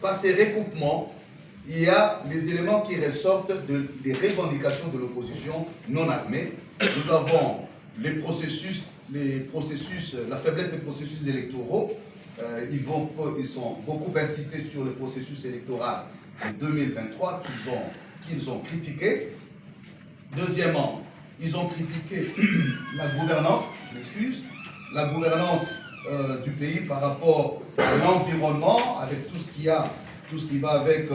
par ces recoupements, il y a les éléments qui ressortent des revendications de l'opposition non armée. Nous avons les processus, la faiblesse des processus électoraux. Ils ont beaucoup insisté sur le processus électoral de 2023 qu'ils ont critiqué. Deuxièmement, ils ont critiqué la gouvernance, la gouvernance du pays par rapport à l'environnement, avec tout ce qui va avec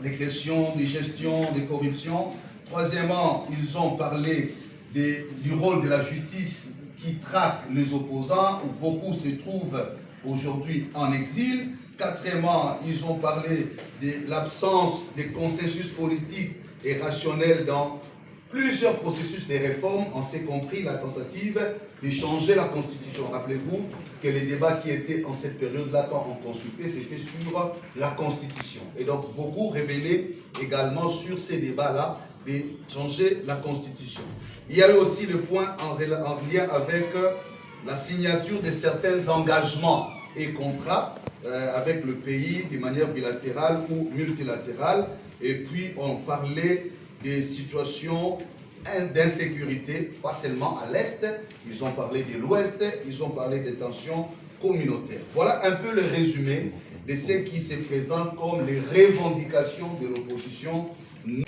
les questions de gestion, des corruptions. Troisièmement, ils ont parlé du rôle de la justice qui traque les opposants, où beaucoup se trouvent aujourd'hui en exil. Quatrièmement, ils ont parlé de l'absence de consensus politique et rationnel dans plusieurs processus de réforme, on s'est compris la tentative de changer la Constitution. Rappelez-vous que les débats qui étaient en cette période-là, quand on consultait, c'était sur la Constitution. Et donc, beaucoup revenaient également sur ces débats-là de changer la Constitution. Il y a eu aussi le point en lien avec la signature de certains engagements et contrats avec le pays de manière bilatérale ou multilatérale. Et puis, on parlait des situations d'insécurité, pas seulement à l'Est, ils ont parlé de l'Ouest, ils ont parlé des tensions communautaires. Voilà un peu le résumé de ce qui se présente comme les revendications de l'opposition.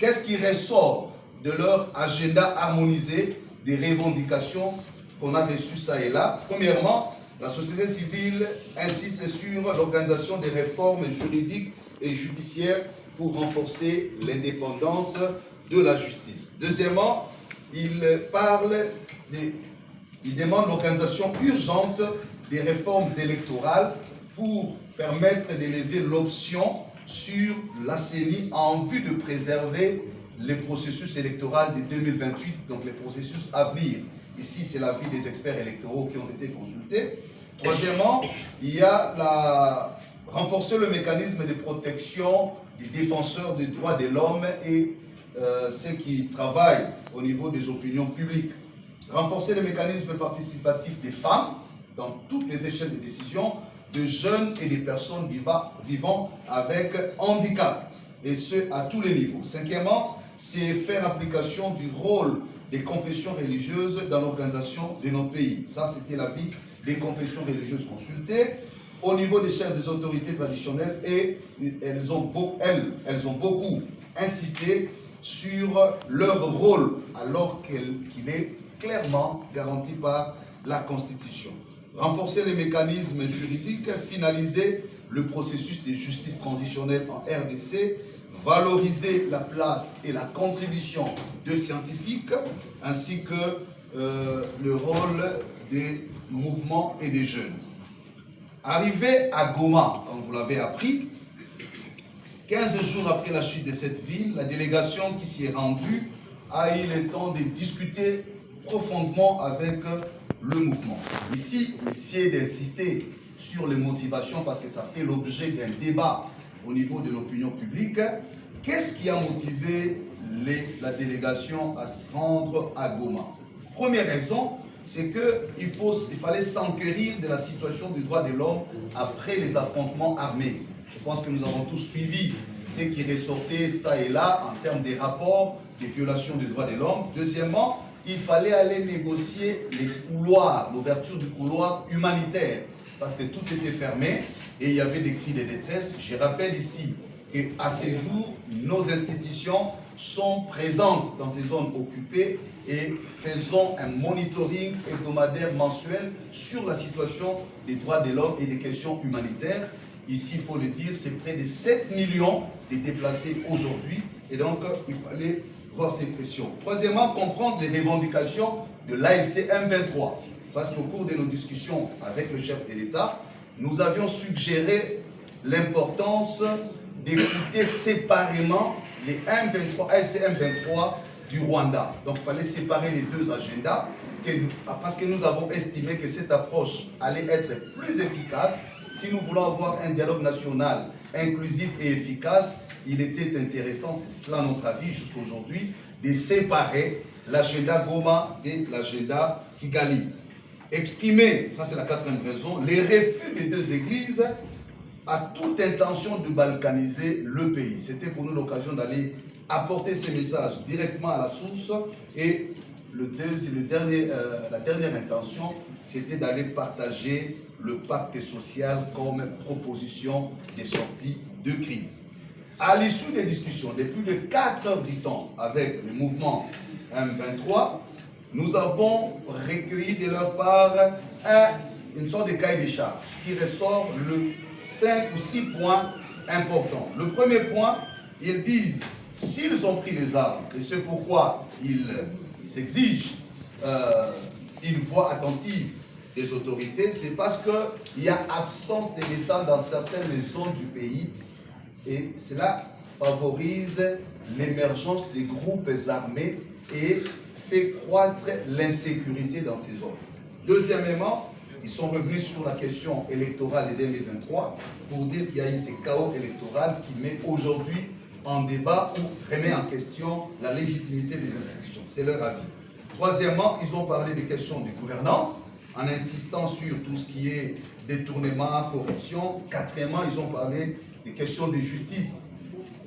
Qu'est-ce qui ressort de leur agenda harmonisé des revendications qu'on a dessus ça et là? Premièrement, la société civile insiste sur l'organisation des réformes juridiques et judiciaires pour renforcer l'indépendance de la justice. Deuxièmement, il demande l'organisation urgente des réformes électorales pour permettre d'élever l'option sur la CENI en vue de préserver les processus électoraux de 2028, donc les processus à venir. Ici, c'est l'avis des experts électoraux qui ont été consultés. Troisièmement, il y a renforcer le mécanisme de protection des défenseurs des droits de l'homme et ceux qui travaillent au niveau des opinions publiques. Renforcer le mécanisme participatif des femmes dans toutes les échelles de décision, de jeunes et des personnes vivant avec handicap, et ce à tous les niveaux. Cinquièmement, c'est faire application du rôle des confessions religieuses dans l'organisation de notre pays. Ça, c'était l'avis des confessions religieuses consultées. Au niveau des chefs des autorités traditionnelles, et elles ont beaucoup insisté sur leur rôle, alors qu'il est clairement garanti par la Constitution. Renforcer les mécanismes juridiques, finaliser le processus de justice transitionnelle en RDC, valoriser la place et la contribution des scientifiques, ainsi que le rôle des mouvements et des jeunes. Arrivé à Goma, comme vous l'avez appris, 15 jours après la chute de cette ville, la délégation qui s'y est rendue a eu le temps de discuter profondément avec le mouvement. Ici, il s'est d'insister sur les motivations parce que ça fait l'objet d'un débat au niveau de l'opinion publique. Qu'est-ce qui a motivé la délégation à se rendre à Goma? Première raison, c'est qu'il fallait s'enquérir de la situation des droits de l'homme après les affrontements armés. Je pense que nous avons tous suivi ce qui ressortait ça et là en termes des rapports, des violations des droits de l'homme. Deuxièmement, il fallait aller négocier les couloirs, l'ouverture du couloir humanitaire, parce que tout était fermé et il y avait des cris de détresse. Je rappelle ici qu'à ces jours, nos institutions sont présentes dans ces zones occupées et faisons un monitoring hebdomadaire mensuel sur la situation des droits de l'homme et des questions humanitaires. Ici, il faut le dire, c'est près de 7 millions de déplacés aujourd'hui et donc il fallait voir ces pressions. Troisièmement, comprendre les revendications de l'AFC M23 parce qu'au cours de nos discussions avec le chef de l'État, nous avions suggéré l'importance d'écouter séparément les AFC M23 du Rwanda. Donc il fallait séparer les deux agendas parce que nous avons estimé que cette approche allait être plus efficace. Si nous voulons avoir un dialogue national inclusif et efficace, il était intéressant, c'est cela notre avis jusqu'à aujourd'hui, de séparer l'agenda Goma et l'agenda Kigali. Exprimer, ça c'est la quatrième raison, les refus des deux églises a toute intention de balkaniser le pays. C'était pour nous l'occasion d'aller apporter ces messages directement à la source. Et la dernière intention, c'était d'aller partager le pacte social comme proposition de sortie de crise. À l'issue des discussions de plus de 4 heures du temps avec le mouvement M23, nous avons recueilli de leur part une sorte de cahier des charges qui ressort le 5 ou 6 points importants. Le premier point, ils disent, s'ils ont pris les armes, et c'est pourquoi ils exigent une voix attentive des autorités, c'est parce qu'il y a absence de l'État dans certaines zones du pays et cela favorise l'émergence des groupes armés et fait croître l'insécurité dans ces zones. Deuxièmement, ils sont revenus sur la question électorale de 2023 pour dire qu'il y a eu ce chaos électoral qui met aujourd'hui en débat ou remet en question la légitimité des institutions. C'est leur avis. Troisièmement, ils ont parlé des questions de gouvernance en insistant sur tout ce qui est détournement, corruption. Quatrièmement, ils ont parlé des questions de justice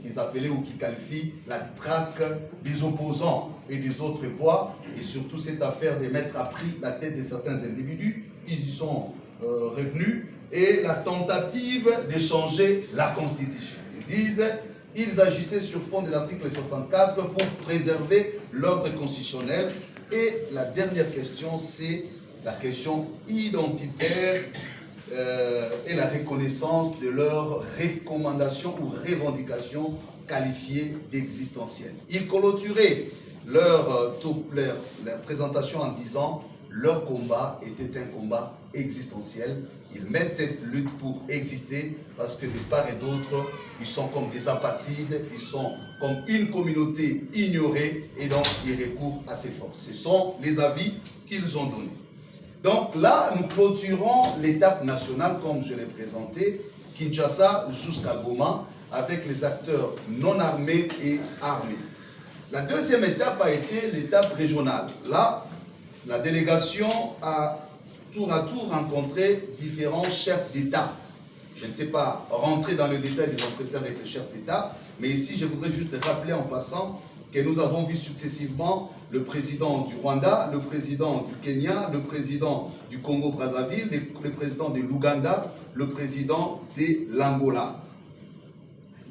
qu'ils appelaient ou qui qualifient la traque des opposants et des autres voix, et surtout cette affaire de mettre à prix la tête de certains individus. Ils y sont revenus, et la tentative de changer la Constitution. Ils disent ils agissaient sur fond de l'article 64 pour préserver l'ordre constitutionnel. Et la dernière question, c'est la question identitaire et la reconnaissance de leurs recommandations ou revendications qualifiées d'existentielles. Ils clôturaient leur présentation en disant leur combat était un combat existentiel. Ils mettent cette lutte pour exister parce que de part et d'autre, ils sont comme des apatrides, ils sont comme une communauté ignorée et donc ils recourent à ces forces. Ce sont les avis qu'ils ont donnés. Donc là, nous clôturons l'étape nationale comme je l'ai présenté, Kinshasa jusqu'à Goma, avec les acteurs non armés et armés. La deuxième étape a été l'étape régionale. Là, la délégation a tour à tour rencontré différents chefs d'État. Je ne sais pas rentrer dans le détail des entretiens avec les chefs d'État, mais ici, je voudrais juste rappeler en passant que nous avons vu successivement le président du Rwanda, le président du Kenya, le président du Congo-Brazzaville, le président de l'Ouganda, le président de l'Angola.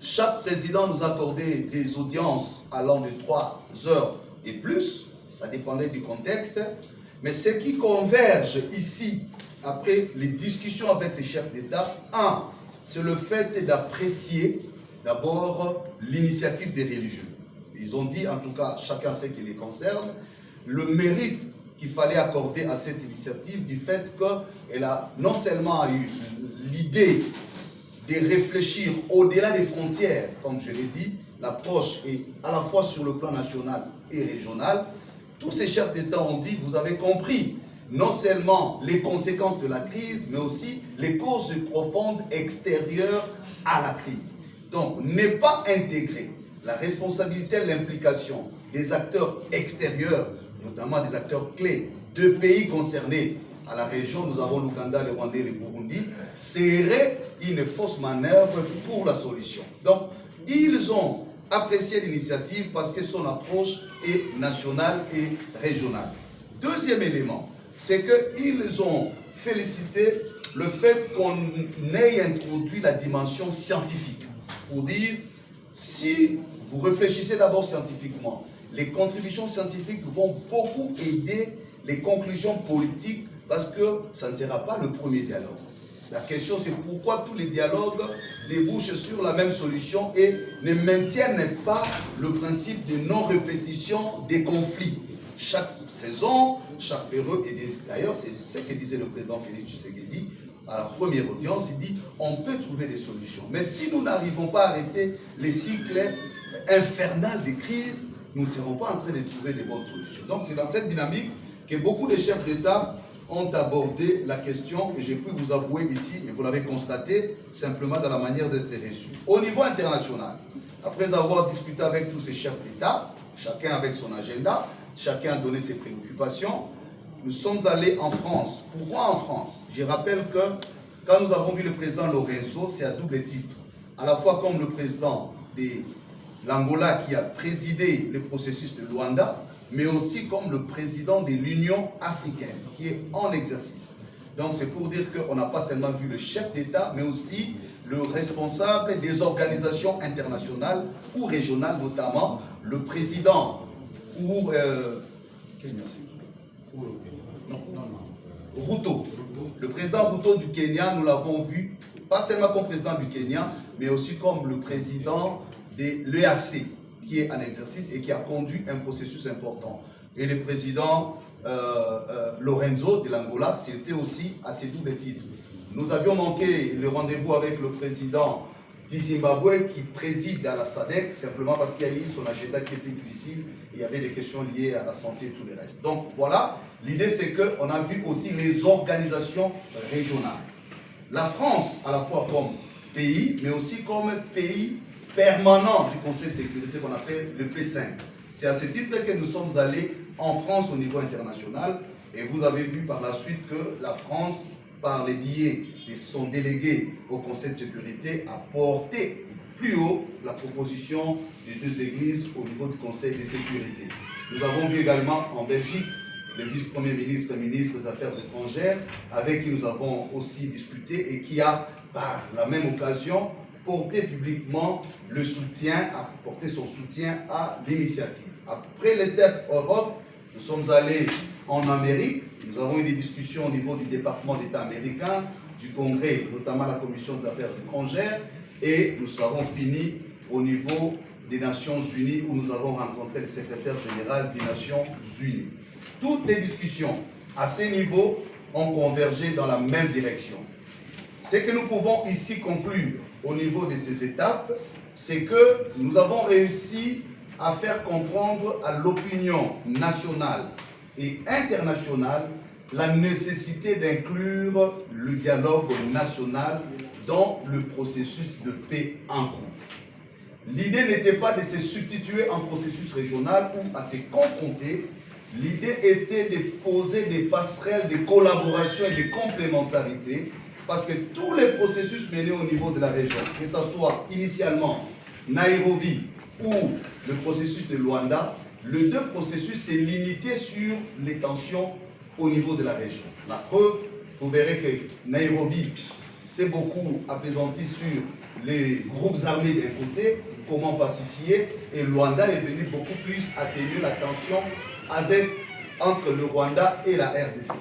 Chaque président nous accordait des audiences allant de 3 heures et plus, ça dépendait du contexte, mais ce qui converge ici, après les discussions avec ces chefs d'État, c'est le fait d'apprécier d'abord l'initiative des religieux. Ils ont dit, en tout cas, chacun sait qui les concerne, le mérite qu'il fallait accorder à cette initiative du fait qu'elle a non seulement eu l'idée de réfléchir au-delà des frontières, comme je l'ai dit, l'approche est à la fois sur le plan national et régional. Tous ces chefs d'État ont dit, vous avez compris, non seulement les conséquences de la crise, mais aussi les causes profondes extérieures à la crise. Donc, ne pas intégrer la responsabilité et l'implication des acteurs extérieurs, notamment des acteurs clés de pays concernés. À la région, nous avons l'Ouganda, le Rwanda et le Burundi, serait une fausse manœuvre pour la solution. Donc, ils ont apprécié l'initiative parce que son approche est nationale et régionale. Deuxième élément, c'est qu'ils ont félicité le fait qu'on ait introduit la dimension scientifique pour dire si vous réfléchissez d'abord scientifiquement, les contributions scientifiques vont beaucoup aider les conclusions politiques parce que ça ne sera pas le premier dialogue. La question c'est pourquoi tous les dialogues débouchent sur la même solution et ne maintiennent pas le principe de non-répétition des conflits. Chaque saison, chaque période, et d'ailleurs c'est ce que disait le président Félix Tshisekedi à la première audience, il dit on peut trouver des solutions. Mais si nous n'arrivons pas à arrêter les cycles infernaux des crises, nous ne serons pas en train de trouver des bonnes solutions. Donc c'est dans cette dynamique que beaucoup de chefs d'État ont abordé la question que j'ai pu vous avouer ici, et vous l'avez constaté, simplement dans la manière d'être reçu. Au niveau international, après avoir discuté avec tous ces chefs d'État, chacun avec son agenda, chacun a donné ses préoccupations, nous sommes allés en France. Pourquoi en France? Je rappelle que quand nous avons vu le président Lorenzo, c'est à double titre. À la fois comme le président de l'Angola qui a présidé le processus de Luanda, mais aussi comme le président de l'Union africaine qui est en exercice. Donc c'est pour dire qu'on n'a pas seulement vu le chef d'État, mais aussi le responsable des organisations internationales ou régionales, notamment le président ou Ruto. Le président Ruto du Kenya, nous l'avons vu, pas seulement comme président du Kenya, mais aussi comme le président de l'EAC, qui est en exercice et qui a conduit un processus important. Et le président Lorenzo de l'Angola, c'était aussi à ces doubles titres. Nous avions manqué le rendez-vous avec le président du Zimbabwe qui préside à la SADC, simplement parce qu'il y a eu son agenda qui était difficile, et il y avait des questions liées à la santé et tout le reste. Donc voilà, l'idée c'est qu'on a vu aussi les organisations régionales. La France, à la fois comme pays, mais aussi comme pays permanent du Conseil de sécurité qu'on appelle le P5. C'est à ce titre que nous sommes allés en France au niveau international, et vous avez vu par la suite que la France, par les biais de son délégué au Conseil de sécurité, a porté plus haut la proposition des deux églises au niveau du Conseil de sécurité. Nous avons vu également en Belgique le vice-premier ministre, ministre des Affaires étrangères, avec qui nous avons aussi discuté et qui a, par la même occasion, porté publiquement le soutien, apporté son soutien à l'initiative. Après l'étape Europe, nous sommes allés en Amérique. Nous avons eu des discussions au niveau du département d'État américain, du Congrès, notamment la Commission des Affaires étrangères, et nous avons fini au niveau des Nations Unies, où nous avons rencontré le secrétaire général des Nations Unies. Toutes les discussions à ces niveaux ont convergé dans la même direction. Ce que nous pouvons ici conclure au niveau de ces étapes, c'est que nous avons réussi à faire comprendre à l'opinion nationale et internationale la nécessité d'inclure le dialogue national dans le processus de paix en cours. L'idée n'était pas de se substituer à un processus régional ou à se confronter. L'idée était de poser des passerelles de collaboration et de complémentarité, parce que tous les processus menés au niveau de la région, que ce soit initialement Nairobi ou le processus de Luanda, les deux processus s'est limité sur les tensions au niveau de la région. La preuve, vous verrez que Nairobi s'est beaucoup apaisanti sur les groupes armés d'un côté, comment pacifier, et Luanda est venu beaucoup plus atténuer la tension entre le Rwanda et la RDC.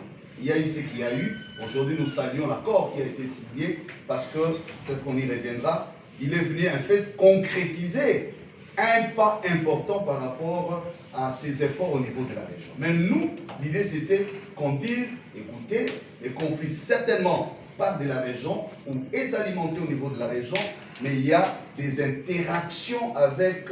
Il y a eu ce qu'il y a eu. Aujourd'hui, nous saluons l'accord qui a été signé parce que, peut-être qu'on y reviendra, il est venu en fait concrétiser un pas important par rapport à ces efforts au niveau de la région. Mais nous, l'idée c'était qu'on dise, écoutez, les conflits certainement partent de la région ou est alimenté au niveau de la région, mais il y a des interactions avec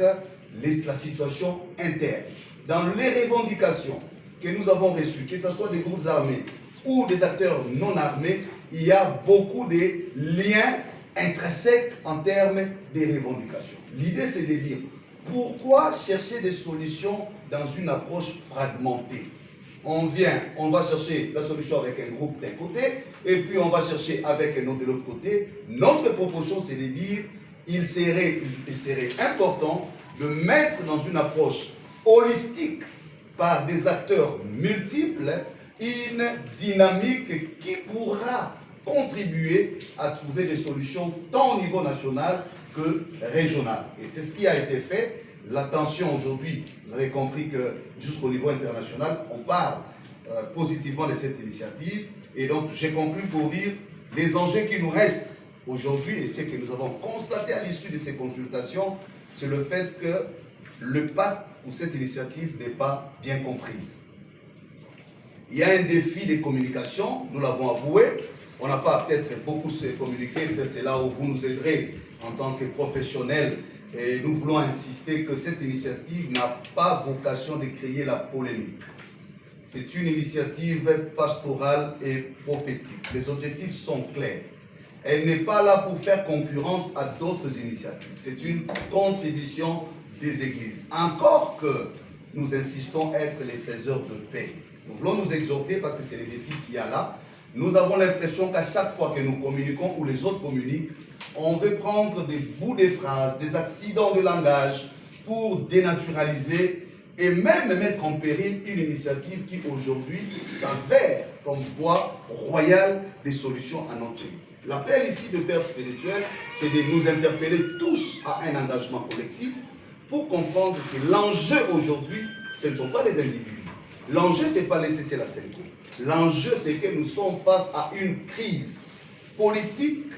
la situation interne. Dans les revendications que nous avons reçues, que ce soit des groupes armés ou des acteurs non armés, il y a beaucoup de liens intrinsèques en termes de revendications. L'idée, c'est de dire, pourquoi chercher des solutions dans une approche fragmentée? On va chercher la solution avec un groupe d'un côté, et puis on va chercher avec un autre de l'autre côté. Notre proposition, c'est de dire, il serait important de mettre dans une approche holistique par des acteurs multiples une dynamique qui pourra contribuer à trouver des solutions tant au niveau national que régional. Et c'est ce qui a été fait. L'attention aujourd'hui, vous avez compris que jusqu'au niveau international, on parle positivement de cette initiative. Et donc, j'ai conclu pour dire les enjeux qui nous restent aujourd'hui, et ce que nous avons constaté à l'issue de ces consultations, c'est le fait que le pacte ou cette initiative n'est pas bien comprise. Il y a un défi de communication, nous l'avons avoué. On n'a pas peut-être beaucoup se communiquer, peut-être c'est là où vous nous aiderez en tant que professionnels. Et nous voulons insister que cette initiative n'a pas vocation de créer la polémique. C'est une initiative pastorale et prophétique. Les objectifs sont clairs. Elle n'est pas là pour faire concurrence à d'autres initiatives. C'est une contribution des églises. Encore que nous insistons être les faiseurs de paix. Nous voulons nous exhorter parce que c'est les défis qu'il y a là. Nous avons l'impression qu'à chaque fois que nous communiquons ou les autres communiquent, on veut prendre des bouts de phrases, des accidents de langage pour dénaturaliser et même mettre en péril une initiative qui aujourd'hui s'avère comme voie royale des solutions à notre pays. L'appel ici de Père spirituel, c'est de nous interpeller tous à un engagement collectif pour comprendre que l'enjeu aujourd'hui, ce ne sont pas les individus. L'enjeu, ce n'est pas les CC la Senko. L'enjeu, c'est que nous sommes face à une crise politique,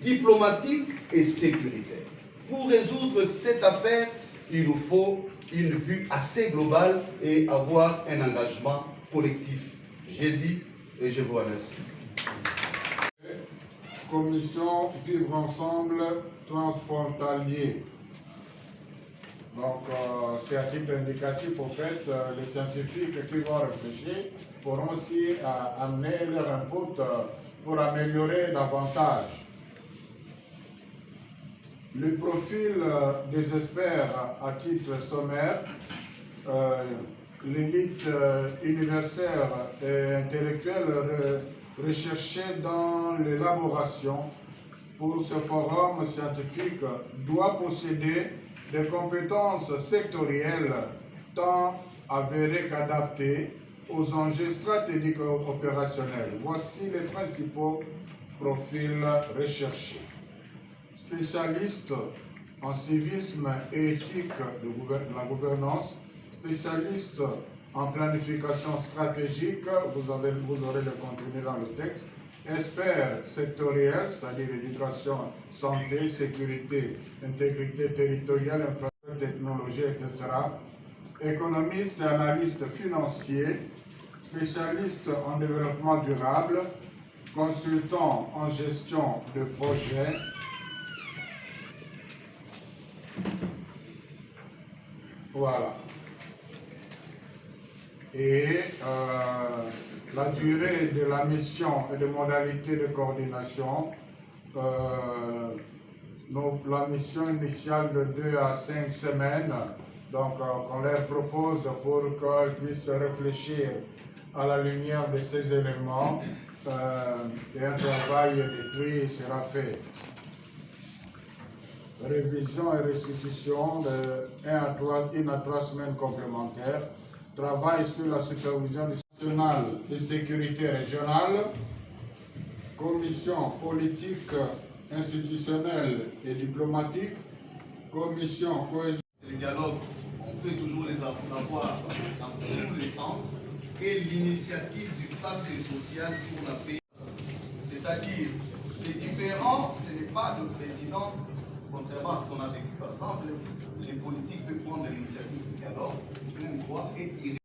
diplomatique et sécuritaire. Pour résoudre cette affaire, il nous faut une vue assez globale et avoir un engagement collectif. J'ai dit et je vous remercie. Commission Vivre Ensemble Transfrontalier. Donc, c'est à titre indicatif, au fait, les scientifiques qui vont réfléchir pourront aussi amener leur input pour améliorer davantage. Le profil des experts à titre sommaire, l'élite universitaire et intellectuelle recherchée dans l'élaboration pour ce forum scientifique doit posséder des compétences sectorielles tant avérées qu'adaptées aux enjeux stratégiques et opérationnels. Voici les principaux profils recherchés. Spécialiste en civisme et éthique de la gouvernance, spécialiste en planification stratégique, vous aurez le contenu dans le texte, expert sectoriel, c'est-à-dire éducation, santé, sécurité, intégrité territoriale, infrastructure, technologie, etc. Économiste et analyste financier, spécialiste en développement durable, consultant en gestion de projet, voilà. Et la durée de la mission et les modalités de coordination, la mission initiale de 2 à 5 semaines, donc on leur propose pour qu'ils puissent réfléchir à la lumière de ces éléments et un travail depuis sera fait. Révision et restitution de 1 à 3 semaines complémentaires. Travail sur la supervision nationale de sécurité régionale. Commission politique, institutionnelle et diplomatique. Commission cohésion. Les dialogues, on peut toujours les avoir dans tous les sens. Et l'initiative du pacte social pour la paix. C'est-à-dire, c'est différent, ce n'est pas le président. Contrairement à ce qu'on a vécu, par exemple, les politiques peuvent prendre l'initiative du dialogue, plein droit, et